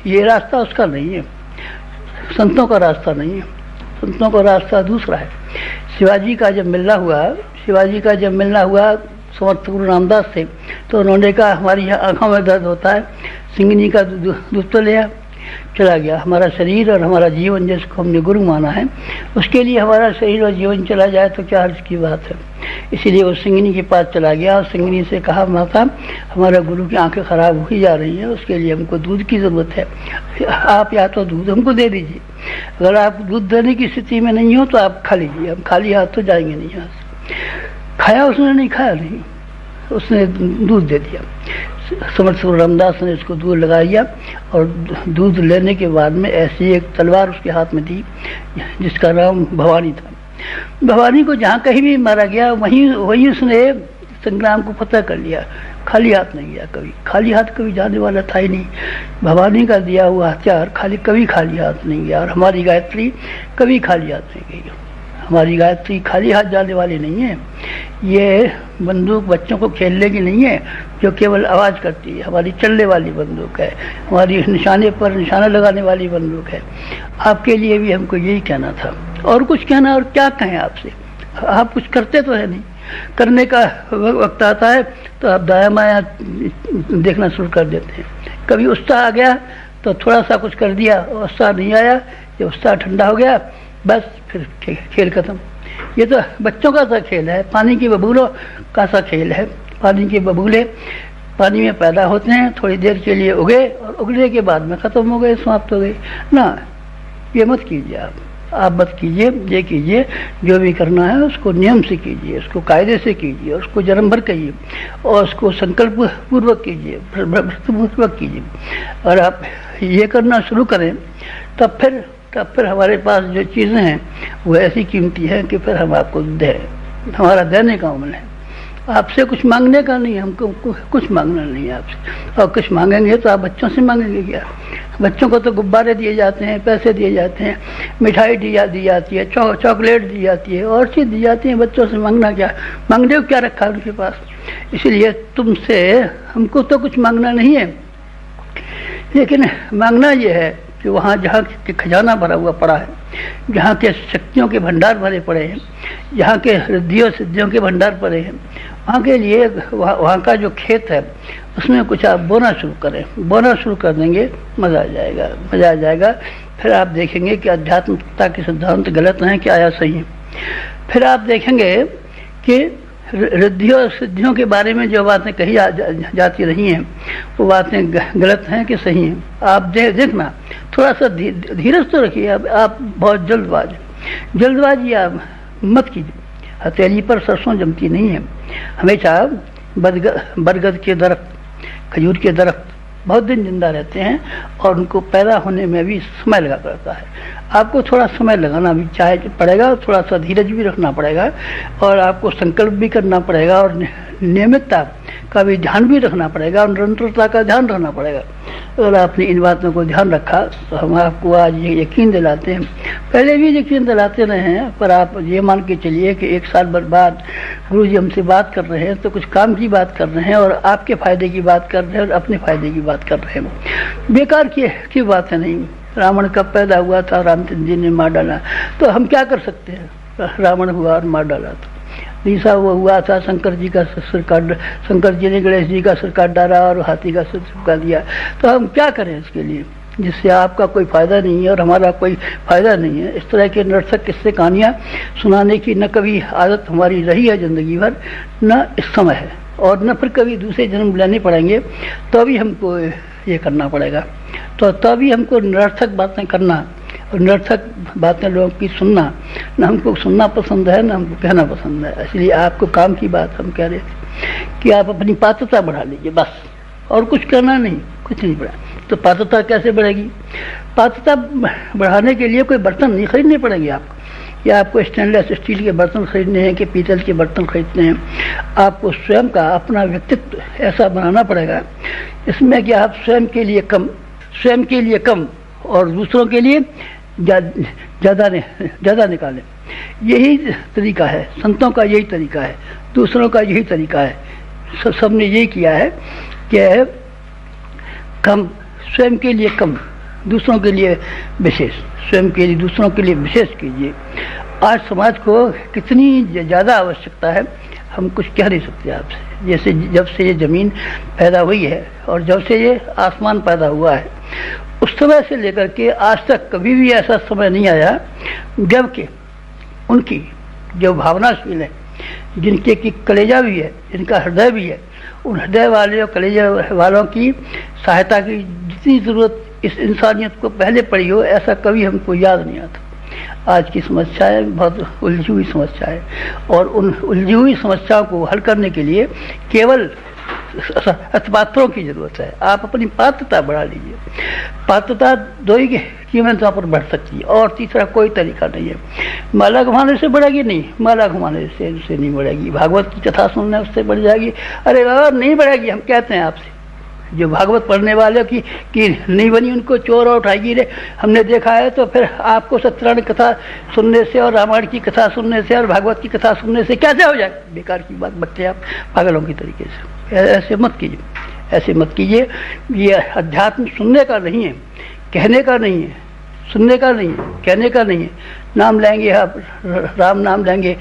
ये रास्ता उसका नहीं है, संतों का रास्ता नहीं है। संतों का रास्ता दूसरा है। शिवाजी का जब मिलना हुआ समर्थ गुरु रामदास से, तो उन्होंने कहा हमारी आंखों में दर्द होता है, सिंगनी का दूध तो लिया, चला गया। हमारा शरीर और हमारा जीवन जिसको हमने गुरु माना है, उसके लिए हमारा शरीर और जीवन चला जाए तो क्या अर्थ की बात है। इसीलिए वो सिंगनी के पास चला गया और सिंगनी से कहा, माता हमारा गुरु की आंखें खराब हो ही जा रही हैं, उसके लिए हमको दूध की ज़रूरत है, आप या तो दूध हमको दे दीजिए। अगर आप दूध देने की स्थिति में नहीं हो तो आप खा लीजिए, हम खाली हाथ तो जाएंगे नहीं यहाँ से। खाया उसने? नहीं खाया, नहीं, उसने दूध दे दिया। समर्थ गुरु रामदास ने इसको दूध लगा दिया और दूध लेने के बाद में ऐसी एक तलवार उसके हाथ में थी जिसका नाम भवानी था। भवानी को जहाँ कहीं भी मारा गया वहीं उसने संग्राम को फतह कर लिया। खाली हाथ नहीं गया, खाली हाथ कभी जाने वाला था ही नहीं। भवानी का दिया हुआ हथियार कभी खाली हाथ नहीं गया। और हमारी गायत्री कभी खाली हाथ नहीं गई। हमारी गायत्री खाली हाथ जाने वाली नहीं है। ये बंदूक बच्चों को खेलने की नहीं है जो केवल आवाज़ करती है। हमारी चलने वाली बंदूक है, हमारी निशाने पर निशाना लगाने वाली बंदूक है। आपके लिए भी हमको यही कहना था, और कुछ कहना, और क्या कहें आपसे। आप कुछ करते तो है नहीं। करने का वक्त आता है तो आप दाया माया देखना शुरू कर देते हैं। कभी उत्साह आ गया तो थोड़ा सा कुछ कर दिया, उत्साह नहीं आया, जब उत्साह ठंडा हो गया बस फिर खेल खत्म। ये तो बच्चों का सा खेल है, पानी के बबूलों का सा खेल है। पानी के बबूले पानी में पैदा होते हैं, थोड़ी देर के लिए उगे और उगने के बाद में ख़त्म हो गए, समाप्त हो गए ना। ये मत कीजिए, आप मत कीजिए। ये कीजिए जो भी करना है उसको नियम से कीजिए, उसको कायदे से कीजिए, उसको जन्म भर कहिए और उसको संकल्प पूर्वक कीजिए, व्रतपूर्वक कीजिए। और आप ये करना शुरू करें तब फिर हमारे पास जो चीज़ें हैं वो ऐसी कीमती हैं कि फिर हम आपको दें। हमारा देने का अमल है, आपसे कुछ मांगने का नहीं। हमको कुछ मांगना नहीं है आपसे। और कुछ मांगेंगे तो आप बच्चों से मांगेंगे क्या? बच्चों को तो गुब्बारे दिए जाते हैं, पैसे दिए जाते हैं, मिठाई दी जाती है, चॉकलेट दी जाती है, और चीज़ दी जाती है। बच्चों से मांगना क्या? मांगने को क्या रखा है उनके पास? इसलिए तुमसे हमको तो कुछ मांगना नहीं है, लेकिन मांगना ये है कि वहाँ जहाँ के खजाना भरा हुआ पड़ा है, जहाँ के शक्तियों के भंडार भरे पड़े हैं, जहाँ के रिद्धियों सिद्धियों के भंडार पड़े हैं, वहाँ के लिए वहाँ का जो खेत है उसमें कुछ आप बोना शुरू करें। बोना शुरू कर देंगे, मज़ा आ जाएगा। फिर आप देखेंगे कि आध्यात्मिकता के सिद्धांत गलत हैं कि आया सही है। फिर आप देखेंगे कि रिद्धियों और सिद्धियों के बारे में जो बातें कही जाती रही हैं वो बातें गलत हैं कि सही हैं। आप देखना, थोड़ा सा धीरज तो रखिए। आप बहुत जल्दबाजी आप मत कीजिए। हथेली पर सरसों जमती नहीं है। हमेशा बरगद के दरख्त, खजूर के दरख्त बहुत दिन जिंदा रहते हैं और उनको पैदा होने में भी समय लगा करता है। आपको थोड़ा समय लगाना भी पड़ेगा, थोड़ा सा धीरज भी रखना पड़ेगा और आपको संकल्प भी करना पड़ेगा और नियमितता का भी ध्यान भी रखना पड़ेगा और निरंतरता का ध्यान रखना पड़ेगा। अगर आपने इन बातों को ध्यान रखा तो हम आपको आज ये यकीन दिलाते हैं, पहले भी यकीन दिलाते रहे हैं, पर आप ये मान के चलिए कि 1 साल बाद गुरु जी हमसे बात कर रहे हैं तो कुछ काम की बात कर रहे हैं और आपके फ़ायदे की बात कर रहे हैं और अपने फ़ायदे की बात कर रहे हैं। बेकार की बात है नहीं। रावण कब पैदा हुआ था? रामचंद्र जी ने मार डाला। तो हम क्या कर सकते हैं? रावण हुआ और मार डाला। तो तीसरा वो हुआ था, शंकर जी ने गणेश जी का सिर काट डाला और हाथी का सिर चुका दिया। तो हम क्या करें इसके लिए जिससे आपका कोई फ़ायदा नहीं है और हमारा कोई फ़ायदा नहीं है। इस तरह के निरर्थक किस्से कहानियाँ सुनाने की न कभी आदत हमारी रही है ज़िंदगी भर, न इस समय है और न फिर कभी दूसरे जन्म लेने पड़ेंगे। तो भी हमको ये करना पड़ेगा। तो तभी हमको निरर्थक बातें करना और निरर्थक बातें लोगों की सुनना, न हमको सुनना पसंद है न हमको कहना पसंद है। इसलिए आपको काम की बात हम कह रहे थे कि आप अपनी पात्रता बढ़ा लीजिए, बस, और कुछ करना नहीं, कुछ नहीं बढ़ा। तो पात्रता कैसे बढ़ेगी? पात्रता बढ़ाने के लिए कोई बर्तन नहीं खरीदने पड़ेंगे आपको, या आपको स्टेनलेस स्टील के बर्तन खरीदने हैं कि पीतल के बर्तन खरीदने हैं। आपको स्वयं का अपना व्यक्तित्व ऐसा बनाना पड़ेगा इसमें कि आप स्वयं के लिए कम और दूसरों के लिए ज़्यादा निकालें। यही तरीका है, संतों का यही तरीका है, दूसरों का यही तरीका है। सबने यही किया है कि कम, स्वयं के लिए कम, दूसरों के लिए विशेष, स्वयं के लिए दूसरों के लिए विशेष कीजिए। आज समाज को कितनी ज़्यादा आवश्यकता है हम कुछ कह नहीं सकते आपसे। जैसे जब से ये ज़मीन पैदा हुई है और जब से ये आसमान पैदा हुआ है, उस समय से लेकर के आज तक कभी भी ऐसा समय नहीं आया जबकि उनकी जो भावनाशील है, जिनके की कलेजा भी है, जिनका हृदय भी है, उन हृदय वाले और कलेजा वालों की सहायता की जितनी ज़रूरत इस इंसानियत को पहले पड़ी हो, ऐसा कभी हमको याद नहीं आता। आज की समस्याएं बहुत उलझी हुई समस्या है और उन उलझी हुई समस्याओं को हल करने के लिए केवल पात्रों की जरूरत है। आप अपनी पात्रता बढ़ा लीजिए। पात्रता दो ही कीमतों पर बढ़ सकती है और तीसरा कोई तरीका नहीं है। माला घुमाने से बढ़ेगी नहीं, माला घुमाने से नहीं बढ़ेगी। भागवत की कथा सुनने उससे बढ़ जाएगी। अरे बाबा नहीं बढ़ेगी, हम कहते हैं आपसे। जो भागवत पढ़ने वाले की नहीं बनी उनको चोर और उठाएगी रे, हमने देखा है। तो फिर आपको सत्यनारायण कथा सुनने से और रामायण की कथा सुनने से और भागवत की कथा सुनने से कैसे हो जाए? बेकार की बात बकते आप पागलों की तरीके से। ऐसे मत कीजिए, ऐसे मत कीजिए। ये अध्यात्म सुनने का नहीं है, कहने का नहीं है, सुनने का नहीं है, कहने का नहीं है। नाम लेंगे आप, राम नाम लेंगे,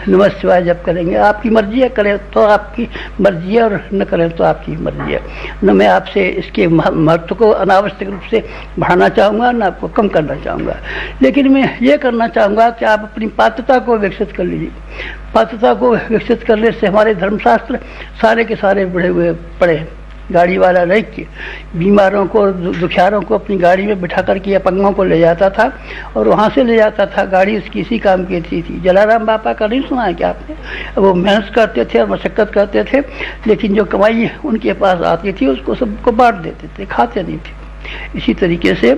नमः शिवाय जप करेंगे, आपकी मर्जी है। करें तो आपकी मर्जी है और न करें तो आपकी मर्जी है। न मैं आपसे इसके महत्व को अनावश्यक रूप से बढ़ाना चाहूँगा, न आपको कम करना चाहूँगा। लेकिन मैं ये करना चाहूँगा कि आप अपनी पात्रता को विकसित कर लीजिए। पात्रता को विकसित करने से हमारे धर्मशास्त्र सारे के सारे बढ़े हुए पड़े हैं। गाड़ी वाला रह के बीमारों को, दुखियारों को अपनी गाड़ी में बिठा करके अपंगों को ले जाता था और वहाँ से ले जाता था। गाड़ी उसकी इसी काम की थी। जलाराम बापा का नहीं सुना है क्या आपने? वो मेहनत करते थे और मशक्क़त करते थे, लेकिन जो कमाई उनके पास आती थी उसको सबको बांट देते थे, खाते नहीं थे। इसी तरीके से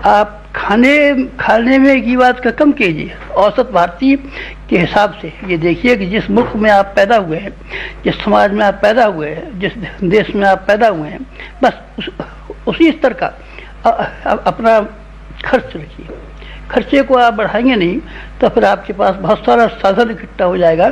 आप खाने में की बात का कम कीजिए। औसत भारतीय के हिसाब से ये देखिए कि जिस मुल्क में आप पैदा हुए हैं, जिस समाज में आप पैदा हुए हैं, जिस देश में आप पैदा हुए हैं, बस उसी स्तर का अपना खर्च रखिए। खर्चे को आप बढ़ाएंगे नहीं तो फिर आपके पास बहुत सारा साधन इकट्ठा हो जाएगा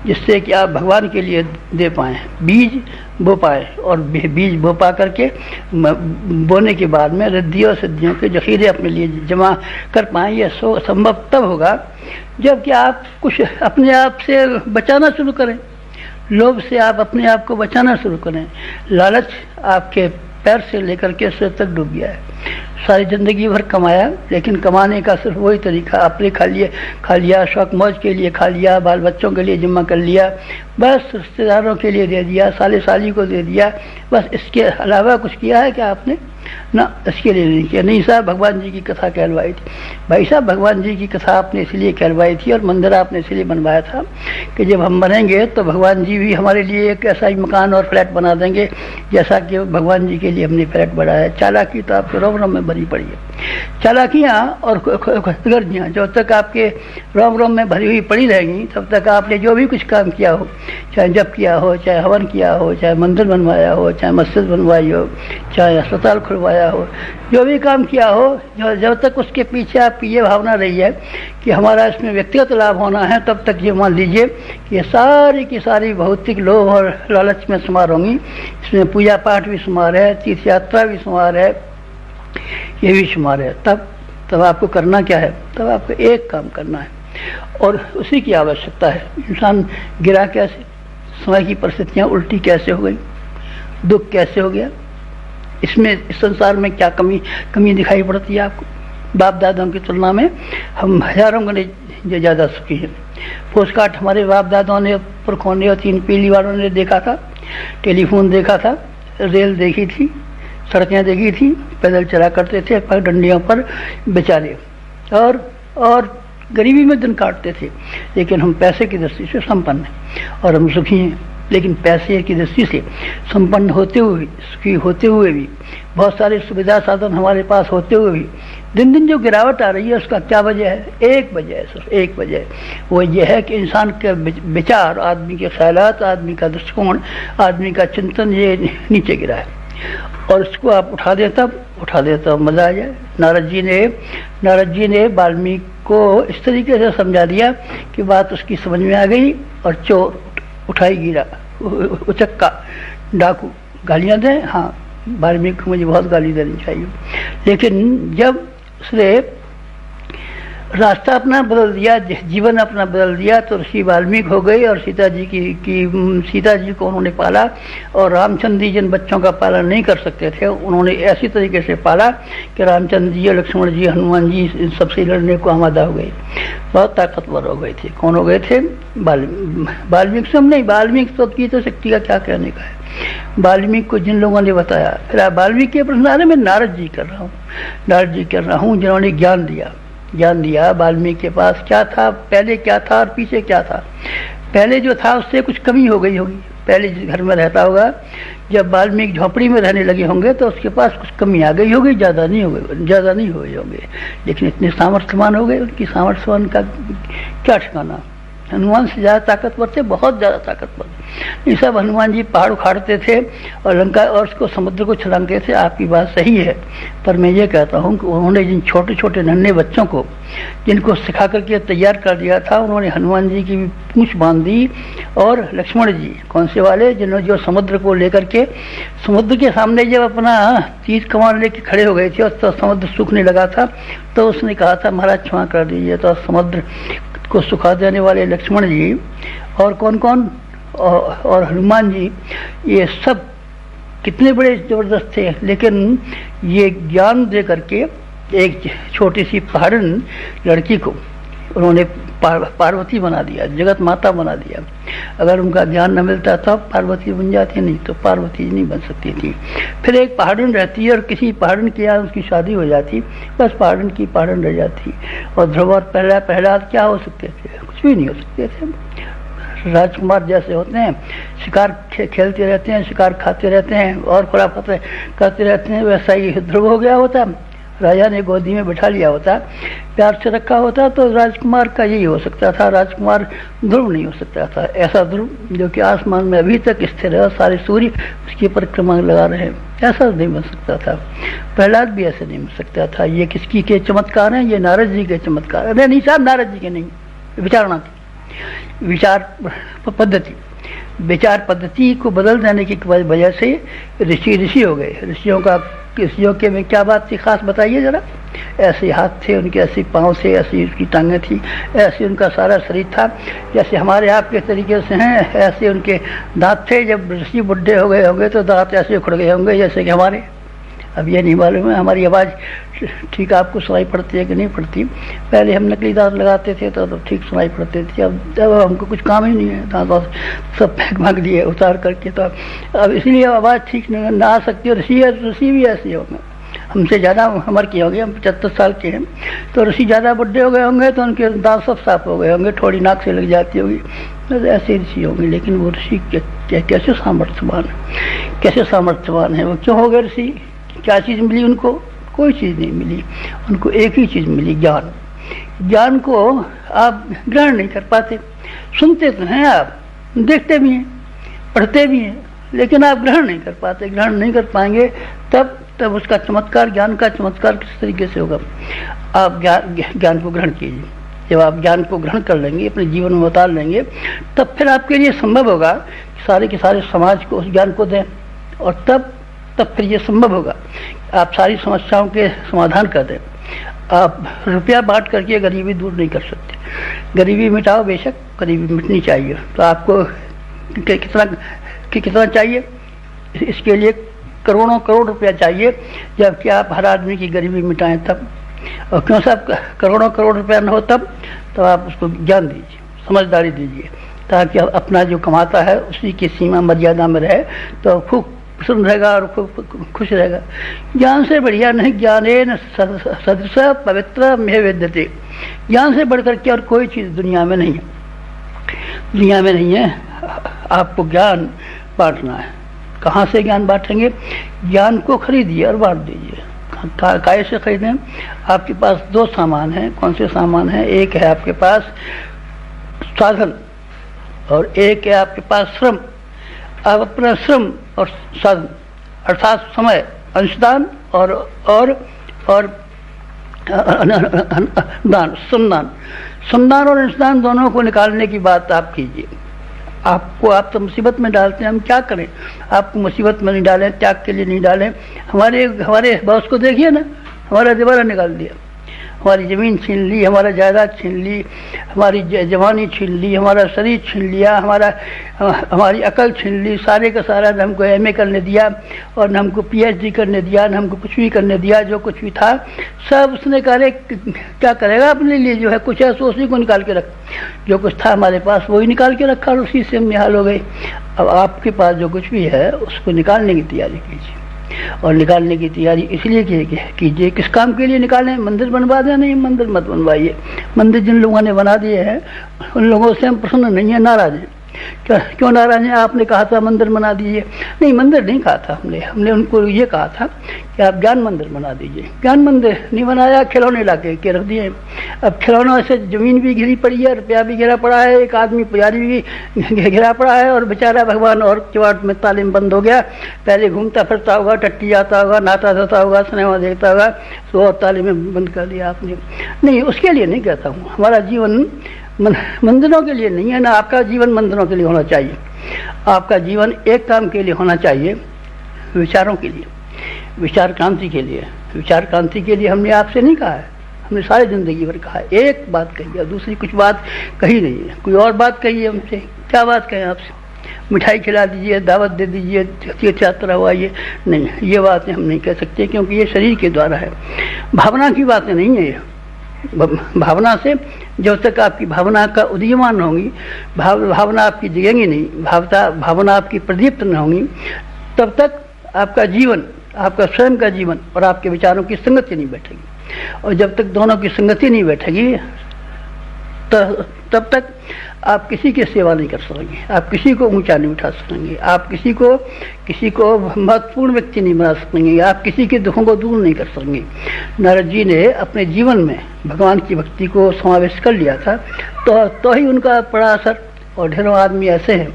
जिससे कि आप भगवान के लिए दे पाएँ, बीज बो पाए। और बीज बो पा करके बोने के बाद में रिद्धि और सिद्धियों के जखीरे अपने लिए जमा कर पाएँ। यह संभव तब होगा जबकि आप कुछ अपने आप से बचाना शुरू करें। लोभ से आप अपने आप को बचाना शुरू करें। लालच आपके पैर से लेकर के सिर तक डूब गया है। सारी ज़िंदगी भर कमाया, लेकिन कमाने का सिर्फ वही तरीका, आपने खा लिया, शौक मौज के लिए खा लिया, बाल बच्चों के लिए जमा कर लिया, बस रिश्तेदारों के लिए दे दिया, साले साली को दे दिया, बस इसके अलावा कुछ किया है क्या आपने? ना, इसके लिए नहीं किया। नहीं साहब, भगवान जी की कथा कहलवाई थी। भाई साहब, भगवान जी की कथा आपने इसलिए कहलवाई थी और मंदिर आपने इसलिए बनवाया था कि जब हम बनेंगे तो भगवान जी भी हमारे लिए एक ऐसा ही मकान और फ्लैट बना देंगे जैसा कि भगवान जी के लिए हमने फ्लैट बनाया है। चालाकी तो आपके रोम रोम में भरी पड़ी है। चालाकियाँ और गर्जियाँ जब तक आपके रोम रोम में भरी हुई पड़ी रहेंगी तब तक आपने जो भी कुछ काम किया हो, चाहे जप किया हो, चाहे हवन किया हो, चाहे मंदिर बनवाया हो, चाहे मस्जिद बनवाई हो, चाहे अस्पताल खुलवाया हो, जो भी काम किया हो, जब तक उसके पीछे आपकी ये भावना रही है कि हमारा इसमें व्यक्तिगत लाभ होना है, तब तक ये मान लीजिए कि ये सारी की सारी भौतिक लोभ और लालच में शुमार होंगी। इसमें पूजा पाठ भी शुमार है, तीर्थ यात्रा भी शुमार है, ये भी शुमार है। तब आपको करना क्या है? तब आपको एक काम करना है और उसी की आवश्यकता है। इंसान गिरा कैसे, समय की परिस्थितियाँ उल्टी कैसे हो गई, दुख कैसे हो गया, इसमें इस संसार में क्या कमी दिखाई पड़ती है आपको? बाप दादाओं की तुलना में हम हजारों गुने ज़्यादा सुखी हैं। पोस्ट कार्ड हमारे बाप दादाओं ने, पुरखों ने और 3 पीढ़ी वालों ने देखा था, टेलीफोन देखा था, रेल देखी थी, सड़कें देखी थी, पैदल चला करते थे पगडंडियों पर बेचारे, और गरीबी में दिन काटते थे। लेकिन हम पैसे की दृष्टि से संपन्न हैं और हम सुखी हैं। लेकिन पैसे की दृष्टि से संपन्न होते हुए, सुखी होते हुए भी, बहुत सारे सुविधा साधन हमारे पास होते हुए भी दिन दिन जो गिरावट आ रही है, उसका क्या वजह है? एक वजह है, सिर्फ एक वजह है। वो ये है कि इंसान के विचार, आदमी के ख्यालात, आदमी का दृष्टिकोण, आदमी का चिंतन ये नीचे गिरा है। और इसको आप उठा दे तब मजा आ जाए। नारद जी ने वाल्मीकि को इस तरीके से समझा दिया कि बात उसकी समझ में आ गई और चोर उठाई गिरा, उचक्का, डाकू, गालियाँ दें, हाँ वाल्मीकि को मुझे बहुत गाली देनी चाहिए, लेकिन जब उसने रास्ता अपना बदल दिया, जीवन अपना बदल दिया, तो ऋषि वाल्मीकि हो गए और सीता जी सीता जी को उन्होंने पाला। और रामचंद्र जी जिन बच्चों का पालन नहीं कर सकते थे, उन्होंने ऐसी तरीके से पाला कि रामचंद्र जी, लक्ष्मण जी, हनुमान जी इन सबसे लड़ने को आमादा हो गए, बहुत ताकतवर हो गए थे। कौन हो गए थे? वाल्मीकि। सब नहीं, वाल्मीकि की तो शक्ति का क्या कहने का है। वाल्मीकि को जिन लोगों ने बताया, फिर वाल्मीकि के प्रश्न आ रहे, मैं नारद जी कर रहा हूँ, जिन्होंने ज्ञान दिया। वाल्मीकि के पास क्या था, पहले क्या था और पीछे क्या था। पहले जो था उससे कुछ कमी हो गई होगी। पहले जिस घर में रहता होगा, जब वाल्मीकि झोपड़ी में रहने लगे होंगे तो उसके पास कुछ कमी आ गई होगी, ज़्यादा नहीं हुए होंगे, लेकिन इतने सामर्थ्यवान हो गए। उनकी सामर्थ्यवान का क्या ठिकाना। हनुमान से ज़्यादा ताकतवर थे, बहुत ज़्यादा ताकतवर। ये सब हनुमान जी पहाड़ उखाड़ते थे और लंका और उसको समुद्र को छलांगते थे। आपकी बात सही है, पर मैं ये कहता हूँ कि उन्होंने जिन छोटे छोटे नन्हे बच्चों को जिनको सिखा करके तैयार कर दिया था, उन्होंने हनुमान जी की भी पूँछ बांध दी। और लक्ष्मण जी कौन से वाले, जिन्होंने जो समुद्र को लेकर के समुद्र के सामने जब अपना तीर कमान लेके खड़े हो गए थे और तो समुद्र सूखने लगा था, तो उसने कहा था महाराज क्षमा कर दीजिए। तो समुद्र को सुखा देने वाले लक्ष्मण जी और कौन और हनुमान जी, ये सब कितने बड़े जबरदस्त थे। लेकिन ये ज्ञान दे करके एक छोटी सी पहाड़न लड़की को उन्होंने पार्वती बना दिया, जगत माता बना दिया। अगर उनका ज्ञान न मिलता था पार्वती बन जाती, नहीं तो पार्वती नहीं बन सकती थी। फिर एक पहाड़न रहती है और किसी पहाड़न के यहाँ उसकी शादी हो जाती, बस पहाड़न की पहाड़न रह जाती। और ध्रुव और प्रहलाद क्या हो सकते थे? कुछ भी नहीं हो सकते थे। राजकुमार जैसे होते हैं, शिकार खेलते रहते हैं, शिकार खाते रहते हैं और खुराफाते करते रहते हैं, वैसा ही ध्रुव हो गया होता। राजा ने गोदी में बिठा लिया होता, प्यार से रखा होता, तो राजकुमार का यही हो सकता था। राजकुमार ध्रुव नहीं हो सकता था। ऐसा ध्रुव जो कि आसमान में अभी तक स्थिर है और सारे सूर्य उसकी परिक्रमा लगा रहे हैं, ऐसा नहीं बन सकता था। प्रहलाद भी ऐसे नहीं बन सकता था। ये किसकी के चमत्कार हैं? ये नारद जी के चमत्कार। अरे नहीं साहब, नारद जी के नहीं, विचारणा की विचार पद्धति को बदल देने की वजह से ऋषि हो गए। ऋषियों के में क्या बात थी खास, बताइए जरा। ऐसे हाथ थे उनके, ऐसी पाँव से, ऐसी उसकी टांगें थी, ऐसे उनका सारा शरीर था जैसे हमारे आपके तरीके से हैं। ऐसे उनके दांत थे। जब ऋषि बुढ़े हो गए होंगे तो दांत ऐसे उखड़ गए होंगे जैसे कि हमारे। अब ये नहीं मालूम है हमारी आवाज़ ठीक आपको सुनाई पड़ती है कि नहीं पड़ती। पहले हम नकली दांत लगाते थे तो ठीक सुनाई पड़ती थी। अब हमको कुछ काम ही नहीं है, दांत सब फेंक भाग दिए उतार करके। तो अब इसलिए आवाज़ ठीक ना आ सकती है। ऋषि भी ऐसे होंगे, हमसे ज़्यादा उम्र के होंगे, हम 75 साल के हैं, तो ऋषि ज़्यादा बुढ़े हो गए होंगे तो उनके दांत सब साफ हो गए होंगे, थोड़ी नाक से लग जाती होगी, तो ऐसे ऋषि होंगे। लेकिन वो ऋषि कैसे सामर्थ्यवान है वो? क्यों हो गए ऋषि? क्या चीज़ मिली उनको? कोई चीज़ नहीं मिली उनको, एक ही चीज़ मिली, ज्ञान। ज्ञान को आप ग्रहण नहीं कर पाते। सुनते तो हैं आप, देखते भी हैं, पढ़ते भी हैं, लेकिन आप ग्रहण नहीं कर पाते। ग्रहण नहीं कर पाएंगे तब उसका चमत्कार, ज्ञान का चमत्कार किस तरीके से होगा? आप ज्ञान को ग्रहण कीजिए। जब आप ज्ञान को ग्रहण कर लेंगे, अपने जीवन में उतार लेंगे, तब फिर आपके लिए संभव होगा कि सारे के सारे समाज को उस ज्ञान को दें। और तब फिर ये संभव होगा आप सारी समस्याओं के समाधान कर दें। आप रुपया बांट करके गरीबी दूर नहीं कर सकते। गरीबी मिटाओ, बेशक गरीबी मिटनी चाहिए। तो आपको कितना चाहिए? इसके लिए करोड़ों करोड़ रुपया चाहिए, जबकि आप हर आदमी की गरीबी मिटाएं तब। और क्यों साहब करोड़ों करोड़ रुपया न हो तब? तो आप उसको ज्ञान दीजिए, समझदारी दीजिए, ताकि अपना जो कमाता है उसी की सीमा मर्यादा में रहे, तो खूब प्रसन्न रहेगा और खूब खुश रहेगा। ज्ञान से बढ़िया नहीं, ज्ञानेन सदृश पवित्र में विद्यते। ज्ञान से बढ़कर के और कोई चीज़ दुनिया में नहीं है। आपको ज्ञान बांटना है। कहाँ से ज्ञान बांटेंगे? ज्ञान को खरीदिए और बांट दीजिए। काय से खरीदें? आपके पास दो सामान हैं। कौन से सामान हैं? एक है आपके पास साधन और एक है आपके पास श्रम। आप अपना श्रम और साधन अर्थात समय, अंशदान और दान, श्रमदान और अंशदान दोनों को निकालने की बात आप कीजिए। आपको आप तो मुसीबत में डालते हैं, हम क्या करें? आपको मुसीबत में नहीं डालें, त्याग के लिए नहीं डालें। हमारे हमारे बॉस को देखिए ना, हमारा दिवाला निकाल दिया, हमारी ज़मीन छीन ली, हमारा जायदाद छीन ली, हमारी जवानी छीन ली, हमारा शरीर छीन लिया, हमारी अकल छीन ली, सारे का सारा न हमको MA करने दिया और न हमको PhD करने दिया, न हमको कुछ भी करने दिया। जो कुछ भी था सब उसने करे, क्या करेगा अपने लिए? जो है कुछ है सो उसी को निकाल के रख, जो कुछ था हमारे पास वही निकाल के रखा और उसी से हम निहाल हो गए। अब आपके पास जो कुछ भी है उसको निकालने की तैयारी कीजिए, और निकालने की तैयारी इसलिए कीजिए, किस काम के लिए निकालें? मंदिर बनवा दें? नहीं, मंदिर मत बनवाइए। मंदिर जिन लोगों ने बना दिए हैं उन लोगों से हम प्रसन्न नहीं है, नाराज हैं। क्यों नाराज हैं? आपने कहा था मंदिर बना दीजिए। नहीं, मंदिर नहीं कहा था हमने उनको ये कहा था कि आप ज्ञान मंदिर बना दीजिए। ज्ञान मंदिर नहीं बनाया, खिलौने ला के रख दिए। अब खिलौनों से ज़मीन भी घिरी पड़ी है, रुपया भी घिरा पड़ा है, एक आदमी पुजारी भी घिरा पड़ा है, और बेचारा भगवान और किवाड़ में तालीम बंद हो गया। पहले घूमता फिरता होगा, टट्टी जाता होगा, नहाता धोता होगा, सिनेमा देखता होगा, तो और तालीमें बंद कर दिया आपने। नहीं, उसके लिए नहीं कहता हूँ। हमारा जीवन मंदिरों के लिए नहीं है ना, आपका जीवन मंदिरों के लिए होना चाहिए। आपका जीवन एक काम के लिए होना चाहिए, विचारों के लिए, विचार क्रांति के लिए। विचार क्रांति के लिए हमने आपसे नहीं कहा है, हमने सारी ज़िंदगी भर कहा है। एक बात कही है, दूसरी कुछ बात कही नहीं है। कोई और बात कही है हमसे? क्या बात कहें आपसे? मिठाई खिला दीजिए, दावत दे दीजिए, तीर्थ यात्रा हुआ, ये नहीं, ये बातें हम नहीं कह सकते, क्योंकि ये शरीर के द्वारा है, भावना की बातें नहीं है। भावना से जब तक आपकी भावना का उदीयमान होगी, भावना आपकी जगेंगी नहीं, भावना आपकी प्रदीप्त न होंगी, तब तक आपका जीवन, आपका स्वयं का जीवन और आपके विचारों की संगति नहीं बैठेगी। और जब तक दोनों की संगति नहीं बैठेगी तब तक आप किसी की सेवा नहीं कर सकेंगे, आप किसी को ऊंचा नहीं उठा सकेंगे, आप किसी को महत्वपूर्ण व्यक्ति नहीं बना सकेंगे, आप किसी के दुखों को दूर नहीं कर सकेंगे। नारद जी ने अपने जीवन में भगवान की भक्ति को समावेश कर लिया था, तो ही उनका बड़ा असर। और ढेरों आदमी ऐसे हैं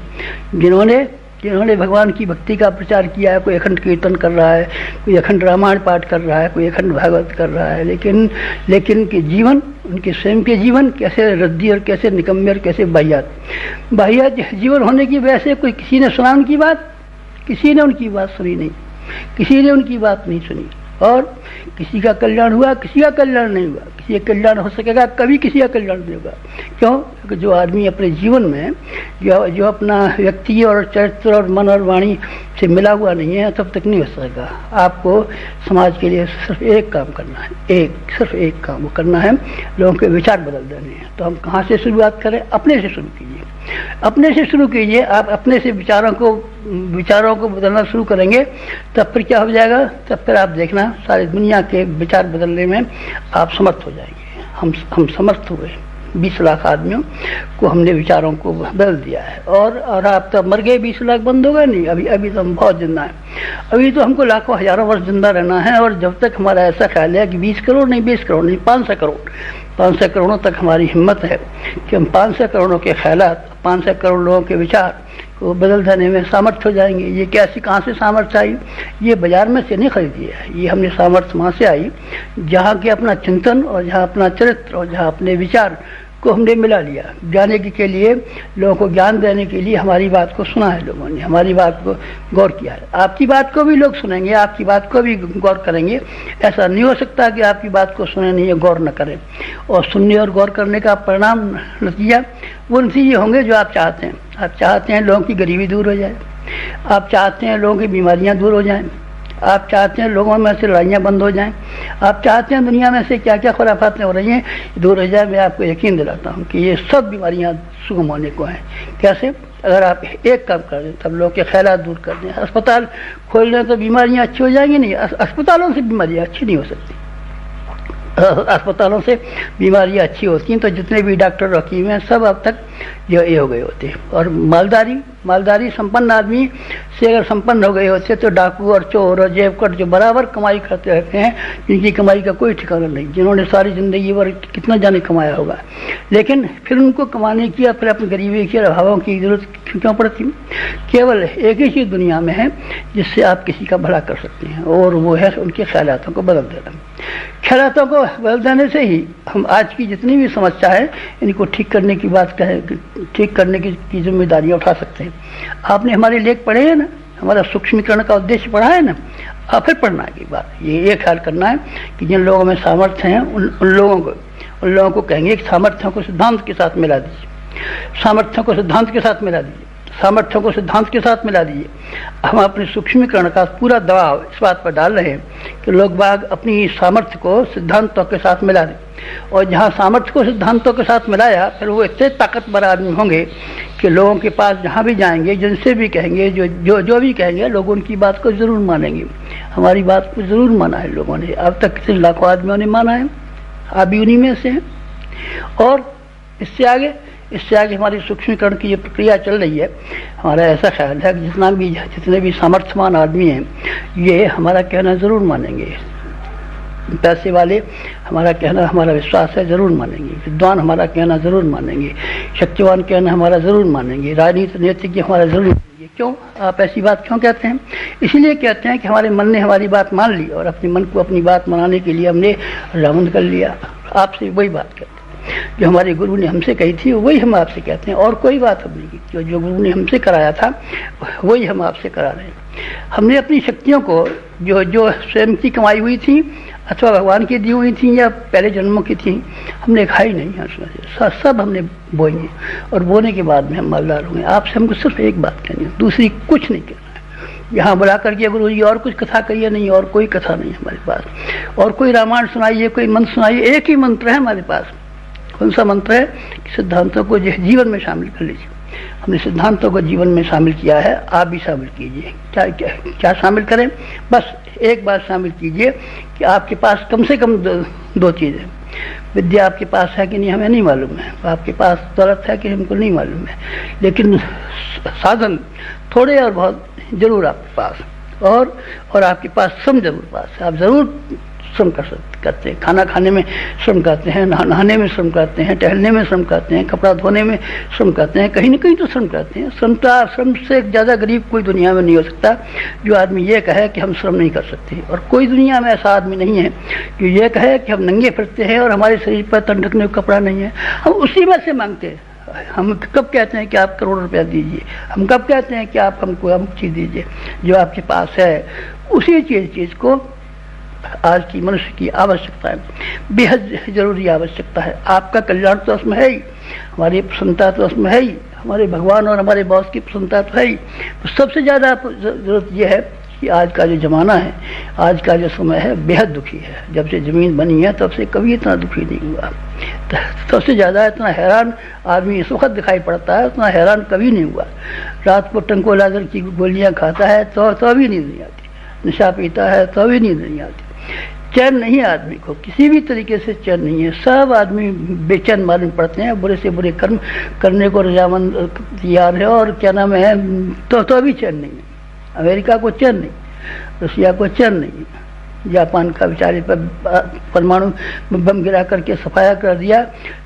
जिन्होंने भगवान की भक्ति का प्रचार किया है। कोई अखंड कीर्तन कर रहा है, कोई अखंड रामायण पाठ कर रहा है, कोई अखंड भागवत कर रहा है, लेकिन के जीवन, उनके स्वयं के जीवन कैसे रद्दी और कैसे निकम्मे और कैसे बाह्यात जीवन होने की वजह से कोई किसी ने सुना उनकी बात? किसी ने उनकी बात सुनी नहीं, किसी ने उनकी बात नहीं सुनी। और किसी का कल्याण हुआ, किसी का कल्याण नहीं हुआ। किसी का कल्याण हो सकेगा, कभी किसी का कल्याण नहीं होगा। क्यों? क्योंकि जो आदमी अपने जीवन में जो अपना व्यक्ति और चरित्र और मन और वाणी से मिला हुआ नहीं है, तब तक नहीं हो सकेगा। आपको समाज के लिए सिर्फ एक काम करना है, सिर्फ एक काम वो करना है, लोगों के विचार बदल देने हैं। तो हम कहाँ से शुरुआत करें? अपने से शुरू कीजिए, अपने से शुरू कीजिए। आप अपने से विचारों को बदलना शुरू करेंगे, तब फिर क्या हो जाएगा? तब फिर आप देखना सारी दुनिया के विचार बदलने में आप समर्थ हो जाएंगे। हम समर्थ हुए, 20 लाख आदमियों को हमने विचारों को बदल दिया है। और आप तब मर गए, 20 लाख बंद हो गए? नहीं, अभी तो हम बहुत जिंदा हैं। अभी तो हमको लाखों हजारों वर्ष जिंदा रहना है। और जब तक हमारा ऐसा ख्याल है कि 20 करोड़ नहीं, 20 करोड़ नहीं, 500 करोड़ों तक हमारी हिम्मत है कि हम 500 करोड़ों के ख्यालात, 500 करोड़ लोगों के विचार को बदल देने में सामर्थ्य हो जाएंगे। ये कहाँ से सामर्थ्य आई? ये बाजार में से नहीं खरीदी है, ये हमने सामर्थ्य वहाँ से आई जहाँ के अपना चिंतन और जहाँ अपना चरित्र और जहाँ अपने विचार को हमने मिला लिया। जाने के लिए, लोगों को ज्ञान देने के लिए हमारी बात को सुना है, लोगों ने हमारी बात को गौर किया है। आपकी बात को भी लोग सुनेंगे, आपकी बात को भी गौर करेंगे। ऐसा नहीं हो सकता कि आपकी बात को सुने नहीं, गौर न करें। और सुनने और गौर करने का परिणाम, नतीजा वो नतीजे होंगे जो आप चाहते हैं। आप चाहते हैं लोगों की गरीबी दूर हो जाए, आप चाहते हैं लोगों की बीमारियाँ दूर हो जाएँ, आप चाहते हैं लोगों में से लड़ाइयाँ बंद हो जाएं, आप चाहते हैं दुनिया में से क्या क्या खुराफातें हो रही हैं दूर हो जाए। मैं आपको यकीन दिलाता हूँ कि ये सब बीमारियाँ सुगम होने को हैं। कैसे? अगर आप एक काम कर दें, तब लोग के ख्यालात दूर कर दें, अस्पताल खोल दें, तो बीमारियाँ अच्छी हो जाएंगी? नहीं, अस्पतालों से बीमारियाँ अच्छी नहीं हो सकती। अस्पतालों से बीमारियाँ अच्छी होती हैं तो जितने भी डॉक्टर रखी हुए हैं सब अब तक ये हो गए होते हैं। और मालदारी संपन्न आदमी से अगर संपन्न हो गए होते तो डाकू और चोर और जेबकट जो बराबर कमाई करते रहते हैं, जिनकी कमाई का कोई ठिकाना नहीं, जिन्होंने सारी ज़िंदगी भर कितना जाने कमाया होगा, लेकिन फिर उनको कमाने की या फिर अपनी गरीबी की अभावों की जरूरत क्यों पड़ती? केवल एक ही चीज़ दुनिया में है जिससे आप किसी का भला कर सकते हैं, और वो है उनके ख्यालातों को बदल देना। ख्यालातों को बदल देने से ही हम आज की जितनी भी समस्या है इनको ठीक करने की बात कहें, ठीक करने की जिम्मेदारियाँ उठा सकते हैं। आपने हमारे लेख पढ़े हैं ना, हमारा सूक्ष्मीकरण का उद्देश्य पढ़ा है ना, अब फिर पढ़ना की बात ये ख्याल करना है कि जिन लोगों में सामर्थ्य हैं उन लोगों को कहेंगे कि सामर्थ्यों को सिद्धांत के साथ मिला दीजिए, सामर्थ्यों को सिद्धांत के साथ मिला दीजिए, सामर्थ्यों को सिद्धांत के साथ मिला दीजिए। हम अपने सूक्ष्मीकरण का पूरा दबाव इस बात पर डाल रहे हैं कि लोग बाग अपनी सामर्थ्य को सिद्धांतों के साथ मिला दें, और जहाँ सामर्थ्य को सिद्धांतों के साथ मिलाया फिर वो इतने ताकतवर आदमी होंगे कि लोगों के पास जहाँ भी जाएंगे, जिनसे भी कहेंगे, जो भी कहेंगे, लोग उनकी बात को ज़रूर मानेंगे। हमारी बात को ज़रूर माना है लोगों ने, अब तक कितने लाखों आदमियों ने माना है, आप भी उन्हीं में से हैं। और इससे आगे हमारी सूक्ष्मीकरण की जो प्रक्रिया चल रही है, हमारा ऐसा ख्याल है कि जितने भी सामर्थ्यवान आदमी हैं ये हमारा कहना ज़रूर मानेंगे। पैसे वाले हमारा कहना, हमारा विश्वास है, ज़रूर मानेंगे। विद्वान हमारा कहना ज़रूर मानेंगे, शक्तिवान कहना हमारा ज़रूर मानेंगे, राजनीतिज्ञ हमारा ज़रूर मानेंगे। क्यों आप ऐसी बात क्यों कहते हैं? इसलिए कहते हैं कि हमारे मन ने हमारी बात मान ली और अपने मन को अपनी बात मनाने के लिए हमने रवाना कर लिया। आपसे वही बात कहते हैं जो हमारे गुरु ने हमसे कही थी, वही हम आपसे कहते हैं, और कोई बात हम नहीं की। जो गुरु ने हमसे कराया था वही हम आपसे करा रहे हैं। हमने अपनी शक्तियों को जो स्वयं की कमाई हुई थी अथवा भगवान की दी हुई थी या पहले जन्मों की थी, हमने खाई नहीं है, सब हमने बोई है, और बोने के बाद में हम मालदार होंगे। आपसे हमको सिर्फ एक बात कहनी है, दूसरी कुछ नहीं कहना है। यहाँ बुला करके गुरु जी और कुछ कथा कहिए नहीं, और कोई कथा नहीं है हमारे पास, और कोई रामायण सुनाइए, कोई मंत्र सुनाइए, एक ही मंत्र है हमारे पास। कौन सा मंत्र है? कि सिद्धांतों को जीवन में शामिल कर लीजिए। हमने सिद्धांतों को जीवन में शामिल किया है, आप भी शामिल कीजिए। क्या शामिल करें? बस एक बात शामिल कीजिए कि आपके पास कम से कम दो चीज़ें। विद्या आपके पास है कि नहीं हमें नहीं मालूम है, आपके पास दौलत है कि हमको नहीं मालूम है, लेकिन साधन थोड़े और बहुत जरूर आपके पास, और आपके पास श्रम जरूर पास है। आप ज़रूर श्रम करते हैं, खाना खाने में श्रम करते हैं, नहाने में श्रम करते हैं, टहलने में श्रम करते हैं, कपड़ा धोने में श्रम करते हैं, कहीं न कहीं तो श्रम करते हैं। श्रम से ज़्यादा गरीब कोई दुनिया में नहीं हो सकता जो आदमी ये कहे कि हम श्रम नहीं कर सकते, और कोई दुनिया में ऐसा आदमी नहीं है जो ये कहे कि हम नंगे फिरते हैं और हमारे शरीर पर तन ढकने का कपड़ा नहीं है। हम उसी में से मांगते हैं। हम कब कहते हैं कि आप करोड़ रुपया दीजिए? हम कब कहते हैं कि आप हमको अमुक चीज़ दीजिए? जो आपके पास है उसी चीज़ को आज की मनुष्य की आवश्यकता है, बेहद जरूरी आवश्यकता है। आपका कल्याण तो उसमें है ही, हमारी प्रसन्नता तो उसमें है ही, हमारे भगवान और हमारे बॉस की प्रसन्नता तो है ही। तो सबसे ज़्यादा जरूरत यह है कि आज का जो ज़माना है, आज का जो समय है, बेहद दुखी है। जब से ज़मीन बनी है तब से कभी इतना दुखी नहीं हुआ। सबसे ज़्यादा इतना हैरान आदमी इस वक्त दिखाई पड़ता है, उतना हैरान कभी नहीं हुआ। रात को टंकोला की गोलियाँ खाता है तो भी नींद नहीं आती, नशा पीता है तो भी नींद नहीं आती, चैन नहीं है आदमी को, किसी भी तरीके से चैन नहीं है। सब आदमी बेचैन मालूम पड़ते हैं, बुरे से बुरे कर्म करने को रजामंद तैयार है, और क्या नाम है तो भी चैन नहीं है। अमेरिका को चैन नहीं, रसिया को चैन नहीं, जापान का बेचारे पर परमाणु बम गिरा करके सफाया कर दिया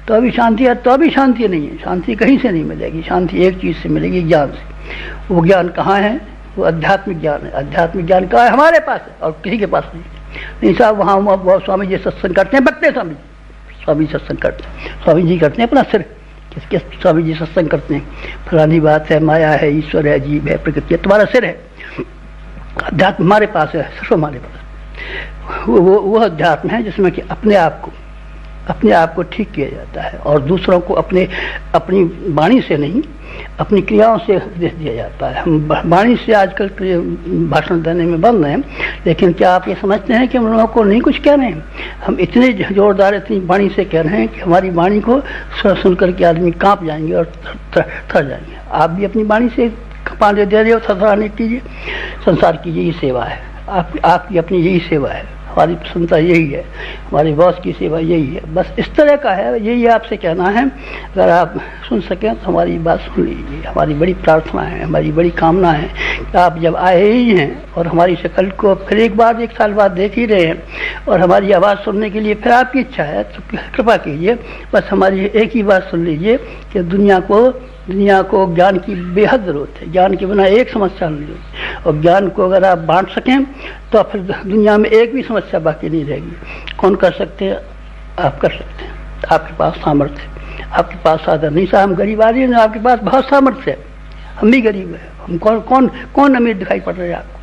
तो अभी शांति है, तो अभी शांति नहीं है। शांति कहीं से नहीं मिलेगी, शांति एक चीज़ से मिलेगी, ज्ञान से। वो ज्ञान कहाँ है? वो आध्यात्मिक ज्ञान है। आध्यात्मिक ज्ञान कहाँ है? हमारे पास है, और किसी के पास नहीं साहब। वहाँ स्वामी जी सत्संग करते हैं, बकते स्वामी सत्संग करते हैं, स्वामी जी करते हैं अपना सिर, किसके स्वामी जी सत्संग करते हैं? फलानी बात है, माया है, ईश्वर है, जीव है, प्रकृति है, तुम्हारा सिर है। अध्यात्म हमारे पास है, सिर्फ हमारे पास। वो अध्यात्म है जिसमें कि अपने आप को ठीक किया जाता है, और दूसरों को अपनी वाणी से नहीं, अपनी क्रियाओं से उपदेश दिया जाता है। हम वाणी से आजकल भाषण देने में बंद हैं, लेकिन क्या आप ये समझते हैं कि हम लोगों को नहीं कुछ कह रहे हैं? हम इतने जोरदार, इतनी वाणी से कह रहे हैं कि हमारी वाणी को सुन करके आदमी कांप जाएंगे और थर जाएंगे। आप भी अपनी वाणी से कपाने दे रहे हो, थरथराने कीजिए। संसार की यही सेवा है, आपकी अपनी यही सेवा है। हमारी प्रसन्नता यही है, हमारे बॉस की सेवा यही है, बस इस तरह का है। यही आपसे कहना है, अगर आप सुन सकें तो हमारी बात सुन लीजिए। हमारी बड़ी प्रार्थना है, हमारी बड़ी कामना है कि आप जब आए ही हैं और हमारी शक्ल को फिर एक बार 1 साल बाद देख ही रहे हैं और हमारी आवाज़ सुनने के लिए फिर आपकी इच्छा है तो कृपा कीजिए, बस हमारी एक ही बात सुन लीजिए कि दुनिया को ज्ञान की बेहद ज़रूरत है। ज्ञान के बिना एक समस्या नहीं होगी, और ज्ञान को अगर आप बांट सकें तो फिर दुनिया में एक भी समस्या बाकी नहीं रहेगी। कौन कर सकते हैं? आप कर सकते हैं, आपके पास सामर्थ्य है, आपके पास साधन नहीं। साहब हम गरीब आदमी हैं, आपके पास बहुत सामर्थ्य है, हम भी गरीब हैं। हम कौन अमीर दिखाई पड़ रहे हैं आपको?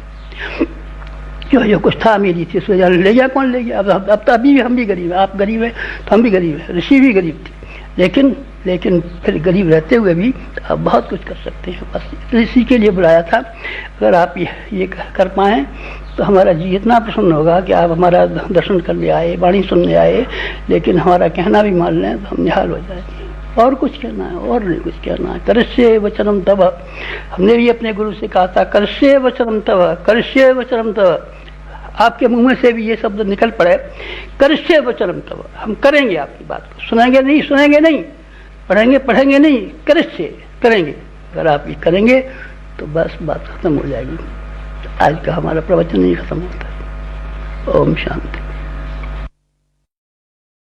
जो कुछ था अमीरी थी उसको ले गया, कौन ले गया? अब तो अभी हम भी गरीब हैं, आप गरीब हैं तो हम भी गरीब हैं, ऋषि भी गरीब थे, लेकिन फिर गरीब रहते हुए भी आप बहुत कुछ कर सकते हैं। बस इसी के लिए बुलाया था। अगर आप ये कर पाएँ तो हमारा जी इतना प्रसन्न होगा कि आप हमारा दर्शन करने आए, वाणी सुनने आए, लेकिन हमारा कहना भी मान लें तो हम निहाल हो जाएंगे। और कुछ कहना है? और नहीं कुछ कहना है। करिष्ये वचनम तव, हमने भी अपने गुरु से कहा था, करिष्ये वचनम तव, करिष्ये वचनम तव। आपके मुंह में से भी ये शब्द निकल पड़े, करिष्ये वचनम तव, हम करेंगे आपकी बात को। सुनेंगे नहीं, पढ़ेंगे नहीं, करिष्ये, करेंगे। अगर आप ये करेंगे तो बस बात खत्म हो जाएगी। आज का हमारा प्रवचन नहीं खत्म होता। ओम शांति।